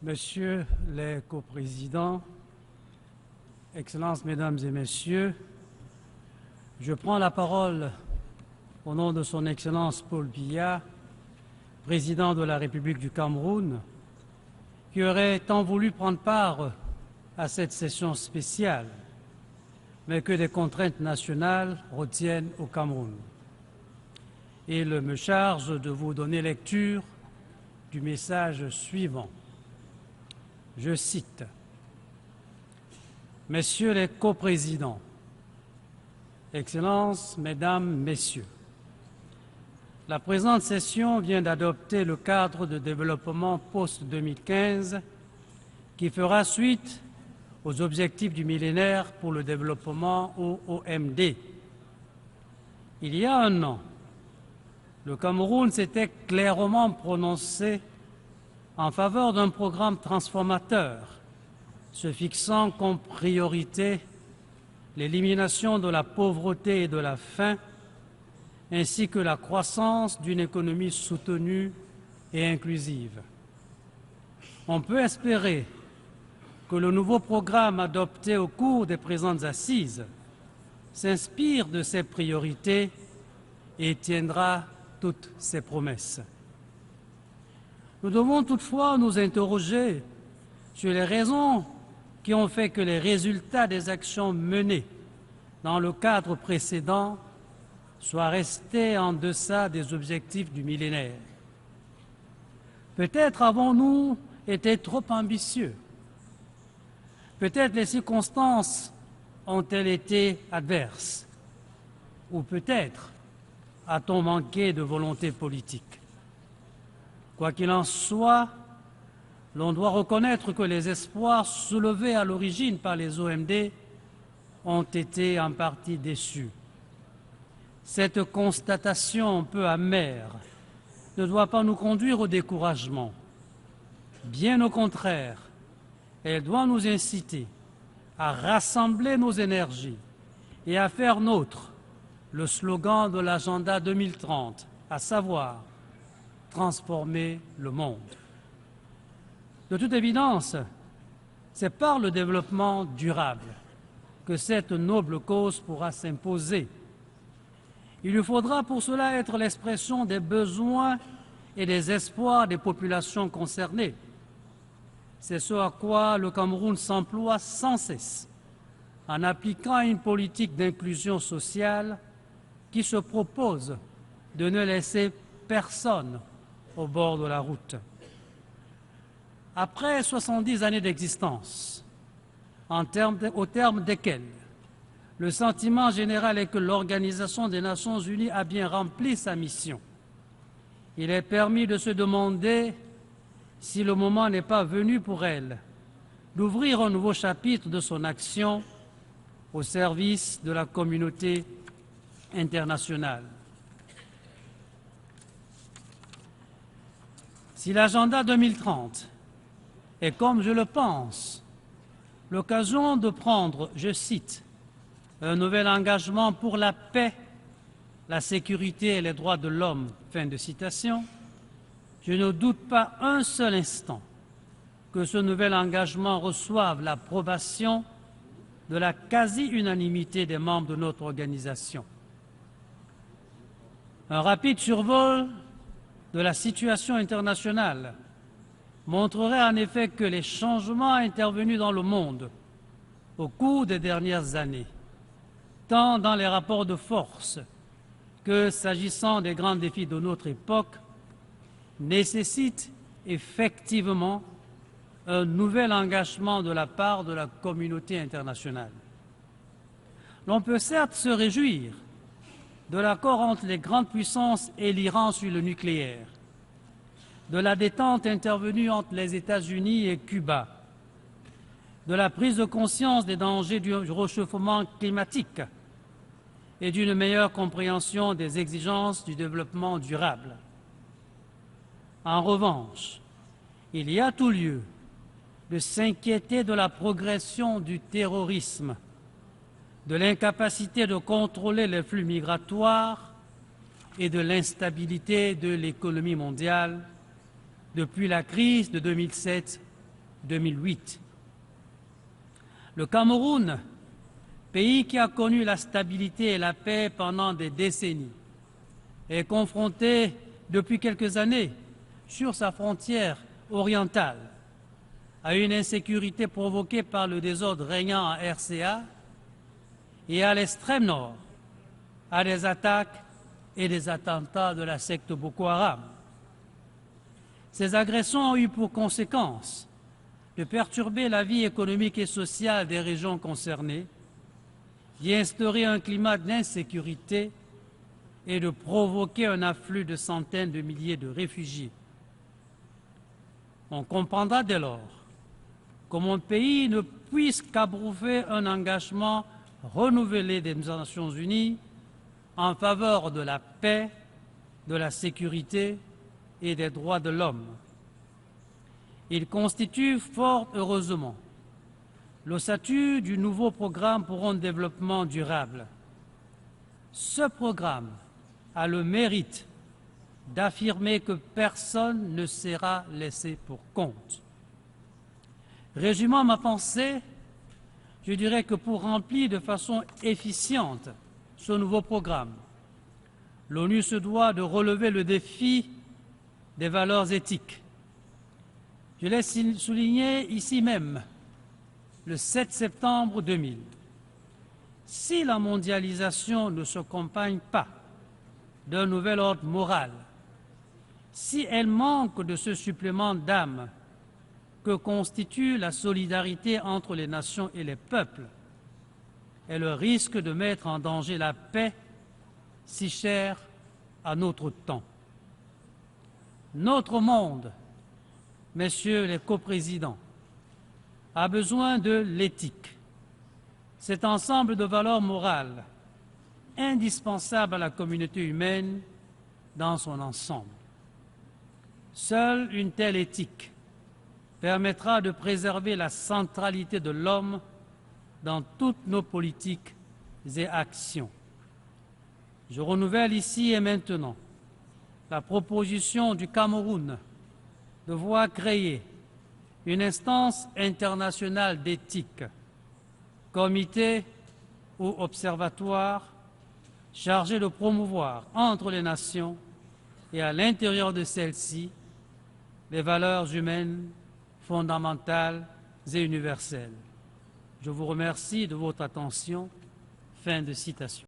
Messieurs les coprésidents, Excellences, Mesdames et Messieurs, je prends la parole au nom de Son Excellence Paul Biya, président de la République du Cameroun, qui aurait tant voulu prendre part à cette session spéciale, mais que des contraintes nationales retiennent au Cameroun. Il me charge de vous donner lecture du message suivant. Je cite: Messieurs les coprésidents, Excellences, Mesdames, Messieurs, la présente session vient d'adopter le cadre de développement post-2015 qui fera suite aux objectifs du millénaire pour le développement OMD. Il y a un an, le Cameroun s'était clairement prononcé en faveur d'un programme transformateur, se fixant comme priorité l'élimination de la pauvreté et de la faim, ainsi que la croissance d'une économie soutenue et inclusive. On peut espérer que le nouveau programme adopté au cours des présentes assises s'inspire de ces priorités et tiendra toutes ses promesses. Nous devons toutefois nous interroger sur les raisons qui ont fait que les résultats des actions menées dans le cadre précédent soient restés en deçà des objectifs du millénaire. Peut-être avons-nous été trop ambitieux. Peut-être les circonstances ont-elles été adverses. Ou peut-être a-t-on manqué de volonté politique. Quoi qu'il en soit, l'on doit reconnaître que les espoirs soulevés à l'origine par les OMD ont été en partie déçus. Cette constatation un peu amère ne doit pas nous conduire au découragement. Bien au contraire, elle doit nous inciter à rassembler nos énergies et à faire nôtre le slogan de l'agenda 2030, à savoir transformer le monde. De toute évidence, c'est par le développement durable que cette noble cause pourra s'imposer. Il lui faudra pour cela être l'expression des besoins et des espoirs des populations concernées. C'est ce à quoi le Cameroun s'emploie sans cesse, en appliquant une politique d'inclusion sociale qui se propose de ne laisser personne au bord de la route. Après 70 années d'existence, au terme desquelles le sentiment général est que l'Organisation des Nations Unies a bien rempli sa mission, il est permis de se demander si le moment n'est pas venu pour elle d'ouvrir un nouveau chapitre de son action au service de la communauté internationale. Si l'agenda 2030 est, comme je le pense, l'occasion de prendre, je cite, un nouvel engagement pour la paix, la sécurité et les droits de l'homme, fin de citation, je ne doute pas un seul instant que ce nouvel engagement reçoive l'approbation de la quasi-unanimité des membres de notre organisation. Un rapide survol de la situation internationale montrerait en effet que les changements intervenus dans le monde au cours des dernières années, tant dans les rapports de force que s'agissant des grands défis de notre époque, nécessitent effectivement un nouvel engagement de la part de la communauté internationale. L'on peut certes se réjouir de l'accord entre les grandes puissances et l'Iran sur le nucléaire, de la détente intervenue entre les États-Unis et Cuba, de la prise de conscience des dangers du réchauffement climatique et d'une meilleure compréhension des exigences du développement durable. En revanche, il y a tout lieu de s'inquiéter de la progression du terrorisme, de l'incapacité de contrôler les flux migratoires et de l'instabilité de l'économie mondiale depuis la crise de 2007 2008. Le Cameroun, pays qui a connu la stabilité et la paix pendant des décennies, est confronté depuis quelques années sur sa frontière orientale à une insécurité provoquée par le désordre régnant en RCA et à l'extrême nord à des attaques et des attentats de la secte Boko Haram. Ces agressions ont eu pour conséquence de perturber la vie économique et sociale des régions concernées, d'y instaurer un climat d'insécurité et de provoquer un afflux de centaines de milliers de réfugiés. On comprendra dès lors que mon pays ne puisse qu'approuver un engagement renouvelé des Nations Unies en faveur de la paix, de la sécurité et des droits de l'homme. Il constitue fort heureusement l'ossature du nouveau programme pour un développement durable. Ce programme a le mérite d'affirmer que personne ne sera laissé pour compte. Résumant ma pensée, je dirais que pour remplir de façon efficiente ce nouveau programme, l'ONU se doit de relever le défi des valeurs éthiques. Je l'ai souligné ici même le 7 septembre 2000. Si la mondialisation ne s'accompagne pas d'un nouvel ordre moral, si elle manque de ce supplément d'âme que constitue la solidarité entre les nations et les peuples, elle risque de mettre en danger la paix si chère à notre temps. Notre monde, messieurs les coprésidents, a besoin de l'éthique, cet ensemble de valeurs morales indispensable à la communauté humaine dans son ensemble. Seule une telle éthique permettra de préserver la centralité de l'homme dans toutes nos politiques et actions. Je renouvelle ici et maintenant la proposition du Cameroun de voir créer une instance internationale d'éthique, comité ou observatoire chargé de promouvoir entre les nations et à l'intérieur de celles-ci les valeurs humaines fondamentales et universelles. Je vous remercie de votre attention. Fin de citation.